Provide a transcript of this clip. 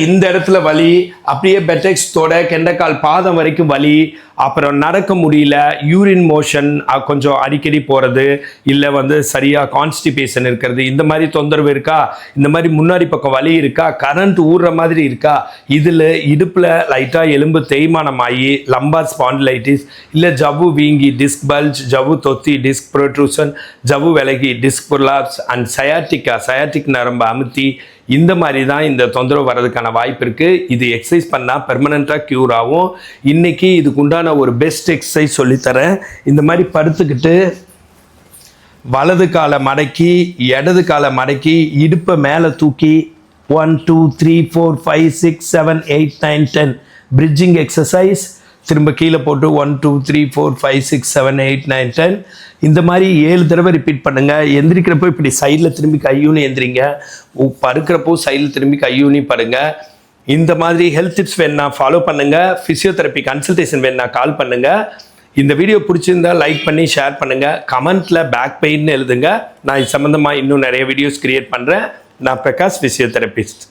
இந்த இடத்துல வலி, அப்படியே பெட்டெக்ஸ் தொட கெண்டைக்கால் பாதம் வரைக்கும் வலி, அப்புறம் நடக்க முடியல, யூரின் மோஷன் கொஞ்சம் அடிக்கடி போகிறது, இல்லை வந்து சரியாக கான்ஸ்டிபேஷன் இருக்கிறது, இந்த மாதிரி தொந்தரவு இருக்கா, இந்த மாதிரி முன்னாடி பக்கம் வலி இருக்கா, கரண்ட் ஊறுற மாதிரி இருக்கா, இதில் இடுப்பில் லைட்டாக எலும்பு தேய்மானமாகி லம்பார் ஸ்பாண்டிலைட்டிஸ், இல்லை ஜவ்வு வீங்கி டிஸ்க் பல்ஜ், ஜவ்வு தொத்தி டிஸ்க் ப்ரொட்ரூஷன், ஜவ்வு விலகி டிஸ்க் புர்லாப்ஸ் அண்ட் சயாட்டிக் நரம்பு அமுத்தி, இந்த மாதிரி தான் இந்த தொந்தரவு வர்றதுக்கான வாய்ப்பு இருக்குது. இது எக்ஸசைஸ் பண்ணால் பெர்மனண்ட்டாக க்யூர் ஆகும். இன்றைக்கி இதுக்கு உண்டான ஒரு பெஸ்ட் எக்ஸசைஸ் சொல்லித்தரேன். இந்த மாதிரி படுத்துக்கிட்டு வலது காலை மடக்கி இடது காலை மடக்கி இடுப்பை மேலே தூக்கி 1 2 3 4 5 6 7 8 9 10 பிரிட்ஜிங் எக்ஸசைஸ். திரும்ப கீழே போட்டு 1 2 3 4 5 6 7 8 9 10 இந்த மாதிரி 7 தடவை ரிப்பீட் பண்ணுங்கள். எந்திரிக்கிறப்போ இப்படி சைடில் திரும்பி கையூனி எந்திரிங்க, படுக்கிறப்போ சைடில் திரும்பி கையூனி படுங்க. இந்த மாதிரி ஹெல்த் டிப்ஸ் வேணா ஃபாலோ பண்ணுங்கள். ஃபிசியோதெரப்பி கன்சல்டேஷன் வேணா கால் பண்ணுங்கள். இந்த வீடியோ பிடிச்சிருந்தா லைக் பண்ணி ஷேர் பண்ணுங்கள். கமெண்ட்டில் பேக் பெயின்னு எழுதுங்க. நான் இது சம்மந்தமாக இன்னும் நிறைய வீடியோஸ் கிரியேட் பண்ணுறேன். நான் பிரகாஷ், ஃபிசியோதெரபிஸ்ட்.